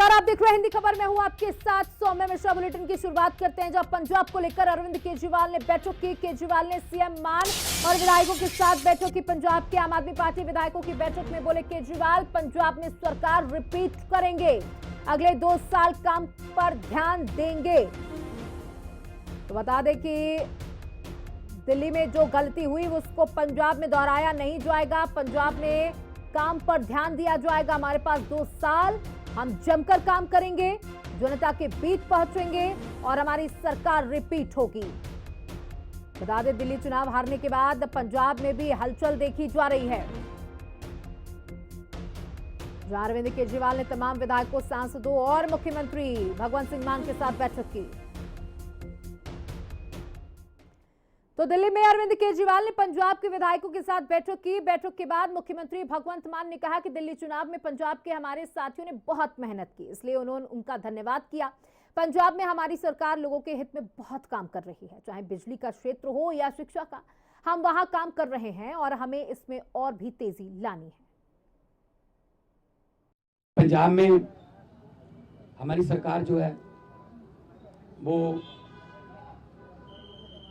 नमस्कार, आप देख रहे हैं हिंदी खबर में हूं आपके साथ सौम्य मिश्रा। बुलेटिन की शुरुआत करते हैं। जब पंजाब को लेकर अरविंद केजरीवाल ने बैठक की, केजरीवाल ने सीएम मान और विधायकों के साथ बैठक की। पंजाब के आम आदमी पार्टी विधायकों की बैठक में बोले केजरीवाल, पंजाब में सरकार रिपीट करेंगे, अगले 2 साल काम पर ध्यान देंगे। तो बता दें कि दिल्ली में जो गलती हुई उसको पंजाब में दोहराया नहीं जाएगा। पंजाब में काम पर ध्यान दिया जाएगा। हमारे पास 2 साल, हम जमकर काम करेंगे, जनता के बीच पहुंचेंगे और हमारी सरकार रिपीट होगी। बता दें, दिल्ली चुनाव हारने के बाद पंजाब में भी हलचल देखी जा रही है। जहां अरविंद केजरीवाल ने तमाम विधायकों, सांसदों और मुख्यमंत्री भगवंत सिंह मान के साथ बैठक की। तो दिल्ली में अरविंद केजरीवाल ने पंजाब के विधायकों के साथ बैठक की। बैठक के बाद मुख्यमंत्री भगवंत मान ने कहा कि दिल्ली चुनाव में पंजाब के हमारे साथियों ने बहुत मेहनत की, इसलिए उन्होंने उनका धन्यवाद किया। पंजाब में हमारी सरकार लोगों के हित में बहुत काम कर रही है, चाहे बिजली का क्षेत्र हो या शिक्षा का, हम वहां काम कर रहे हैं और हमें इसमें और भी तेजी लानी है। पंजाब में हमारी सरकार जो है वो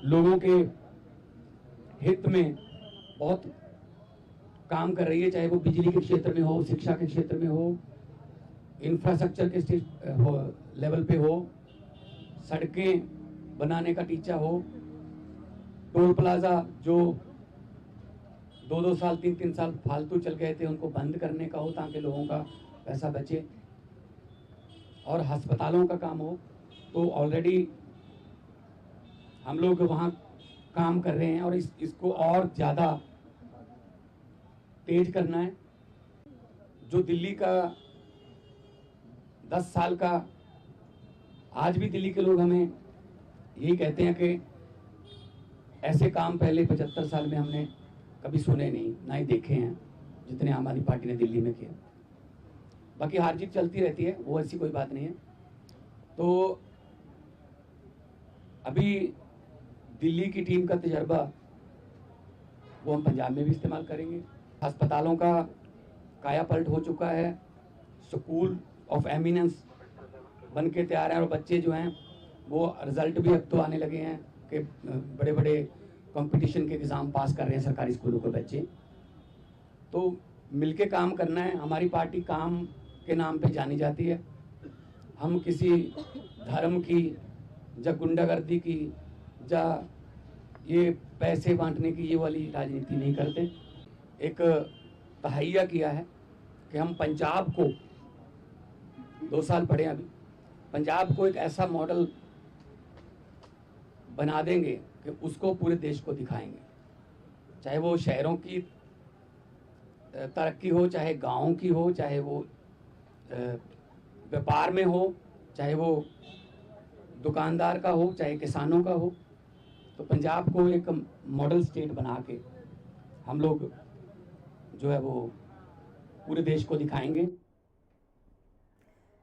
लोगों के हित में बहुत काम कर रही है, चाहे वो बिजली के क्षेत्र में हो, शिक्षा के क्षेत्र में हो, इंफ्रास्ट्रक्चर के लेवल पे हो, सड़कें बनाने का टीचा हो, टोल प्लाजा जो 2-2 साल 3-3 साल फालतू चल गए थे उनको बंद करने का हो ताकि लोगों का पैसा बचे, और अस्पतालों का काम हो। तो ऑलरेडी हम लोग वहाँ काम कर रहे हैं और इसको और ज़्यादा तेज करना है। जो दिल्ली का 10 साल का, आज भी दिल्ली के लोग हमें यही कहते हैं कि ऐसे काम पहले 75 साल में हमने कभी सुने नहीं, ना ही देखे हैं जितने आम आदमी पार्टी ने दिल्ली में किया। बाकी हार जीत चलती रहती है, वो ऐसी कोई बात नहीं है। तो अभी दिल्ली की टीम का तजर्बा वो हम पंजाब में भी इस्तेमाल करेंगे। अस्पतालों का कायापलट हो चुका है, स्कूल ऑफ एमिनेंस बन के तैयार हैं और बच्चे जो हैं वो रिजल्ट भी अब तो आने लगे हैं कि बड़े बड़े कंपटीशन के एग्ज़ाम पास कर रहे हैं सरकारी स्कूलों के बच्चे। तो मिलके काम करना है। हमारी पार्टी काम के नाम पे जानी जाती है। हम किसी धर्म की या गुंडागर्दी की या ये पैसे बांटने की ये वाली राजनीति नहीं करते। एक तहैया किया है कि हम पंजाब को 2 साल पढ़े अभी, पंजाब को एक ऐसा मॉडल बना देंगे कि उसको पूरे देश को दिखाएंगे, चाहे वो शहरों की तरक्की हो, चाहे गाँव की हो, चाहे वो व्यापार में हो, चाहे वो दुकानदार का हो, चाहे किसानों का हो। तो पंजाब को एक मॉडल स्टेट बना के हम लोग जो है वो पूरे देश को दिखाएंगे।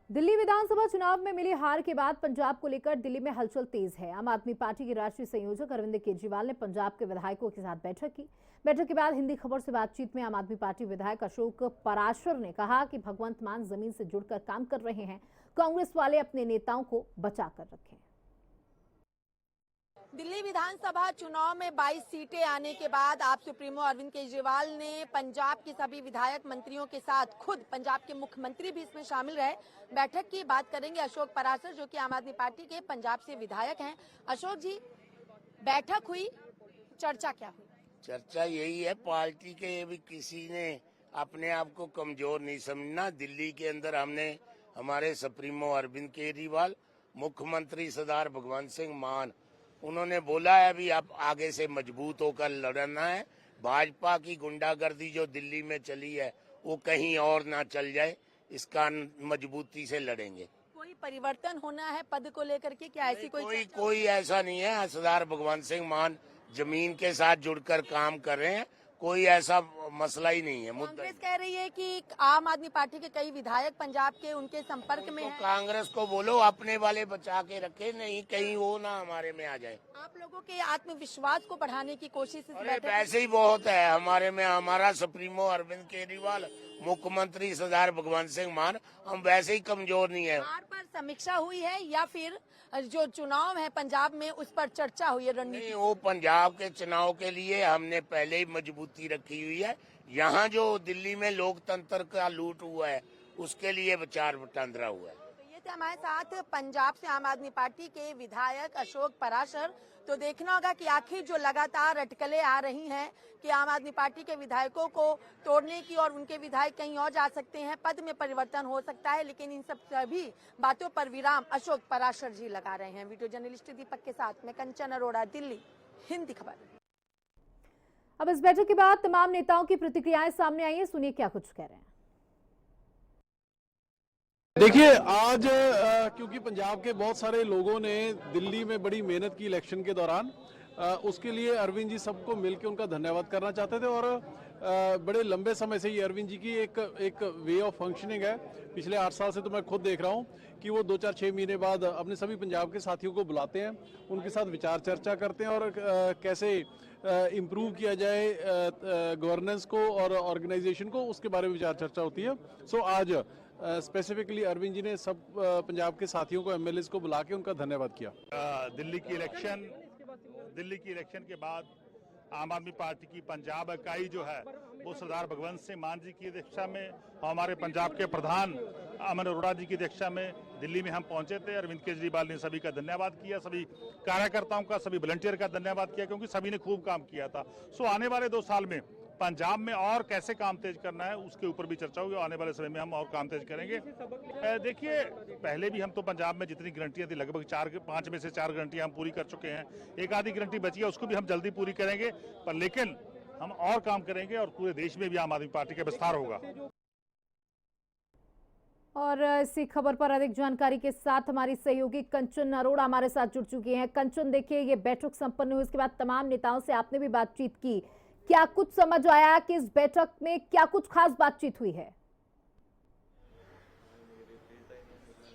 दिल्ली विधानसभा चुनाव में मिली हार के बाद पंजाब को लेकर दिल्ली में हलचल तेज है। आम आदमी पार्टी के राष्ट्रीय संयोजक अरविंद केजरीवाल ने पंजाब के विधायकों के साथ बैठक की। बैठक के बाद हिंदी खबर से बातचीत में आम आदमी पार्टी विधायक अशोक पराशर ने कहा कि भगवंत मान जमीन से जुड़कर काम कर रहे हैं, कांग्रेस वाले अपने नेताओं को बचा कर रखें। दिल्ली विधानसभा चुनाव में 22 सीटें आने के बाद आप सुप्रीमो अरविंद केजरीवाल ने पंजाब के सभी विधायक मंत्रियों के साथ खुद पंजाब के मुख्यमंत्री भी इसमें शामिल रहे, बैठक की बात करेंगे अशोक पराशर जो कि आम आदमी पार्टी के पंजाब से विधायक हैं। अशोक जी, बैठक हुई, चर्चा क्या हुई? चर्चा यही है, पार्टी के भी किसी ने अपने आप को कमजोर नहीं समझना। दिल्ली के अंदर हमने हमारे सुप्रीमो अरविंद केजरीवाल, मुख्यमंत्री सरदार भगवंत सिंह मान, उन्होंने बोला है अभी अब आगे से मजबूत होकर लड़ना है। भाजपा की गुंडागर्दी जो दिल्ली में चली है वो कहीं और ना चल जाए, इसका मजबूती से लड़ेंगे। कोई परिवर्तन होना है पद को लेकर के, क्या ऐसी कोई ऐसा नहीं है। सरदार भगवंत सिंह मान जमीन के साथ जुड़कर काम कर रहे हैं, कोई ऐसा मसला ही नहीं है। मुद्दा कांग्रेस कह रही है कि आम आदमी पार्टी के कई विधायक पंजाब के उनके संपर्क में तो हैं। कांग्रेस को बोलो अपने वाले बचा के रखे, नहीं कहीं वो ना हमारे में आ जाए। आप लोगों के आत्मविश्वास को बढ़ाने की कोशिश इस अरे बैठक में- वैसे ही बहुत है हमारे में। हमारा सुप्रीमो अरविंद केजरीवाल, मुख्यमंत्री सरदार भगवंत सिंह मान, हम वैसे ही कमजोर नहीं है। हार पर समीक्षा हुई है या फिर जो चुनाव है पंजाब में उस पर चर्चा हुई है रणनीति? नहीं, वो पंजाब के चुनाव के लिए हमने पहले ही मजबूती रखी हुई है। यहाँ जो दिल्ली में लोकतंत्र का लूट हुआ है उसके लिए विचार वटांदरा हुआ है। तो ये थे हमारे साथ पंजाब से आम आदमी पार्टी के विधायक अशोक पराशर। तो देखना होगा कि आखिर जो लगातार अटकलें आ रही हैं कि आम आदमी पार्टी के विधायकों को तोड़ने की और उनके विधायक कहीं और जा सकते हैं, पद में परिवर्तन हो सकता है, लेकिन इन सब सभी बातों पर विराम अशोक पराशर जी लगा रहे हैं। वीडियो जर्नलिस्ट दीपक के साथ मैं कंचन अरोड़ा, दिल्ली, हिंदी खबर। अब इस बैठक के बाद तमाम नेताओं की प्रतिक्रियाएं सामने आई हैं, सुनिए क्या कुछ कह रहे हैं। देखिए आज क्योंकि पंजाब के बहुत सारे लोगों ने दिल्ली में बड़ी मेहनत की इलेक्शन के दौरान, उसके लिए अरविंद जी सबको मिलकर उनका धन्यवाद करना चाहते थे। और बड़े लंबे समय से ये अरविंद जी की एक वे ऑफ फंक्शनिंग है। पिछले 8 साल से तो मैं खुद देख रहा हूँ कि वो 2-4-6 महीने बाद अपने सभी पंजाब के साथियों को बुलाते हैं, उनके साथ विचार चर्चा करते हैं और कैसे इम्प्रूव किया जाए गवर्नेंस को और ऑर्गेनाइजेशन को, उसके बारे में विचार चर्चा होती है। सो आज स्पेसिफिकली अरविंद जी ने सब पंजाब के साथियों को, एमएलएस को बुला के उनका धन्यवाद किया। दिल्ली की इलेक्शन के बाद आम आदमी पार्टी की पंजाब इकाई जो है वो सरदार भगवंत सिंह मान जी की अध्यक्षता में, हमारे पंजाब के प्रधान अमन अरोड़ा जी की अध्यक्षता में दिल्ली में हम पहुंचे थे। अरविंद केजरीवाल ने सभी का धन्यवाद किया, सभी कार्यकर्ताओं का, सभी वॉलंटियर का धन्यवाद किया, क्योंकि सभी ने खूब काम किया था। सो आने वाले 2 साल में पंजाब में और कैसे काम तेज करना है उसके ऊपर भी चर्चा होगी। आने वाले समय में हम और काम तेज करेंगे। देखिए, पहले भी हम तो पंजाब में जितनी गारंटियां थी लगभग 4-5 में से 4 गारंटियां हम पूरी कर चुके हैं। एक आधी गारंटी बची है, उसको भी हम जल्दी पूरी करेंगे, पर लेकिन हम और काम करेंगे और पूरे देश में भी आम आदमी पार्टी का विस्तार होगा। और इसी खबर पर अधिक जानकारी के साथ हमारी सहयोगी कंचन अरोड़ा हमारे साथ जुड़ चुकी हैं। कंचन, देखिए ये बैठक संपन्न हुई, उसके बाद तमाम नेताओं से आपने भी बातचीत की, क्या कुछ समझ आया कि इस बैठक में क्या कुछ खास बातचीत हुई है?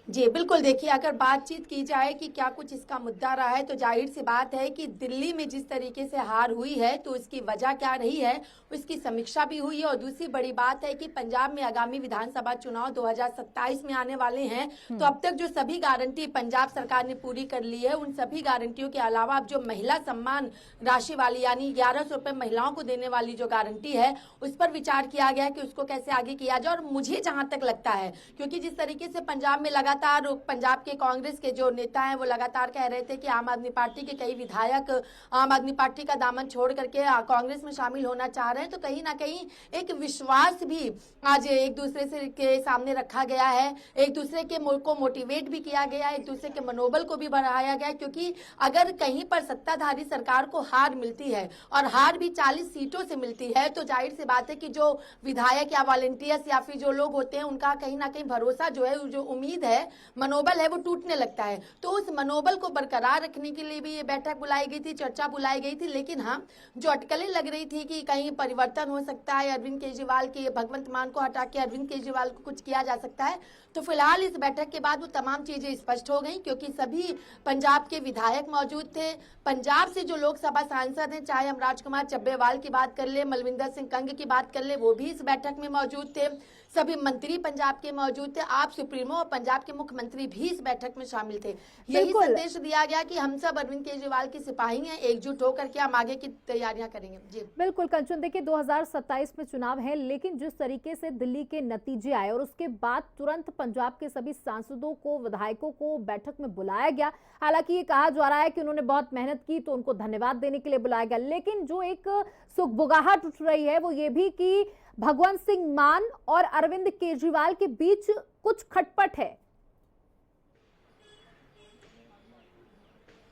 जी बिल्कुल, देखिए अगर बातचीत की जाए कि क्या कुछ इसका मुद्दा रहा है तो जाहिर सी बात है कि दिल्ली में जिस तरीके से हार हुई है तो उसकी वजह क्या रही है उसकी समीक्षा भी हुई है। और दूसरी बड़ी बात है कि पंजाब में आगामी विधानसभा चुनाव 2027 में आने वाले हैं, तो अब तक जो सभी गारंटी पंजाब सरकार ने पूरी कर ली है, उन सभी गारंटियों के अलावा अब जो महिला सम्मान राशि वाली यानी 1100 रुपए महिलाओं को देने वाली जो गारंटी है उस पर विचार किया गया है कि उसको कैसे आगे किया जाए। और मुझे जहां तक लगता है, क्योंकि जिस तरीके से पंजाब में लगातार पंजाब के कांग्रेस के जो नेता हैं वो लगातार कह रहे थे कि आम आदमी पार्टी के कई विधायक आम आदमी पार्टी का दामन छोड़ करके कांग्रेस में शामिल होना चाह रहे हैं, तो कहीं ना कहीं एक विश्वास भी आज एक दूसरे से के सामने रखा गया है, एक दूसरे के को मोटिवेट भी किया गया है, एक दूसरे के मनोबल को भी बढ़ाया गया। क्योंकि अगर कहीं पर सत्ताधारी सरकार को हार मिलती है और हार भी 40 सीटों से मिलती है, तो जाहिर सी बात है कि जो विधायक या वॉलंटियर्स या फिर जो लोग होते हैं उनका कहीं ना कहीं भरोसा जो है, जो उम्मीद है, मनोबल है, वो टूटने लगता है। तो उस मनोबल को बरकरार रखने के लिए भी ये बैठक बुलाई गई थी, चर्चा बुलाई गई थी। लेकिन हाँ, जो अटकलें लग रही थी कि कहीं परिवर्तन हो सकता है, अरविंद केजरीवाल के, भगवंत मान को हटा के अरविंद केजरीवाल को कुछ किया जा सकता है, तो फिलहाल इस बैठक के बाद वो तमाम चीजें स्पष्ट हो गई, क्योंकि सभी पंजाब के विधायक मौजूद थे। पंजाब से जो लोकसभा सांसद हैं, चाहे हम राजकुमार चब्बेवाल की बात कर ले, मलविंदर सिंह कंग की बात कर ले, वो भी इस बैठक में मौजूद थे। सभी मंत्री पंजाब के मौजूद थे, आप सुप्रीमो और पंजाब के मुख्यमंत्री भी इस बैठक में शामिल थे। यही संदेश दिया गया कि हम सब अरविंद केजरीवाल के सिपाही हैं, एकजुट होकर के हम आगे की तैयारियां करेंगे। जी बिल्कुल कंचन, देखिए 2027 में चुनाव है, लेकिन जिस तरीके से दिल्ली के नतीजे आए और उसके बाद तुरंत पंजाब के सभी सांसदों को, विधायकों को बैठक में बुलाया गया। हालांकि ये कहा जा रहा है कि उन्होंने बहुत मेहनत की तो उनको धन्यवाद देने के लिए बुलाया गया, लेकिन जो एक सुगबुगाहट उठ रही है वो ये भी कि भगवंत सिंह मान और अरविंद केजरीवाल के बीच कुछ खटपट है।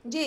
जी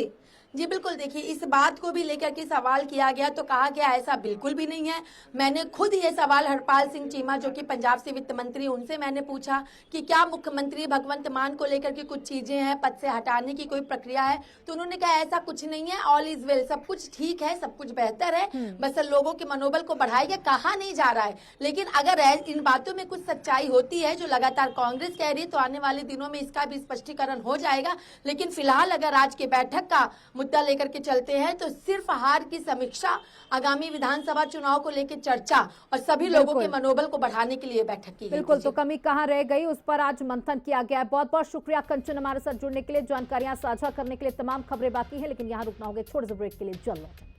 जी बिल्कुल, देखिए इस बात को भी लेकर के सवाल किया गया तो कहा गया ऐसा बिल्कुल भी नहीं है। मैंने खुद ये सवाल हरपाल सिंह चीमा जो कि पंजाब से वित्त मंत्री, उनसे मैंने पूछा कि क्या मुख्यमंत्री भगवंत मान को लेकर के कुछ चीजें हैं, पद से हटाने की कोई प्रक्रिया है, तो उन्होंने कहा ऐसा कुछ नहीं है, ऑल इज वेल, सब कुछ ठीक है, सब कुछ बेहतर है, बस लोगों के मनोबल को बढ़ाएगा, कहा नहीं जा रहा है। लेकिन अगर इन बातों में कुछ सच्चाई होती है जो लगातार कांग्रेस कह रही है, तो आने वाले दिनों में इसका भी स्पष्टीकरण हो जाएगा। लेकिन फिलहाल अगर आज के बैठक का मुद्दा लेकर के चलते हैं तो सिर्फ हार की समीक्षा, आगामी विधानसभा चुनाव को लेकर चर्चा और सभी लोगों के मनोबल को बढ़ाने के लिए बैठक की गई। बिल्कुल, तो कमी कहां रह गई उस पर आज मंथन किया गया है। बहुत बहुत शुक्रिया कंचन हमारे साथ जुड़ने के लिए, जानकारियां साझा करने के लिए। तमाम खबरें बाकी है लेकिन यहां रुकना होगा, छोटे से ब्रेक के लिए जल्द लौटेंगे।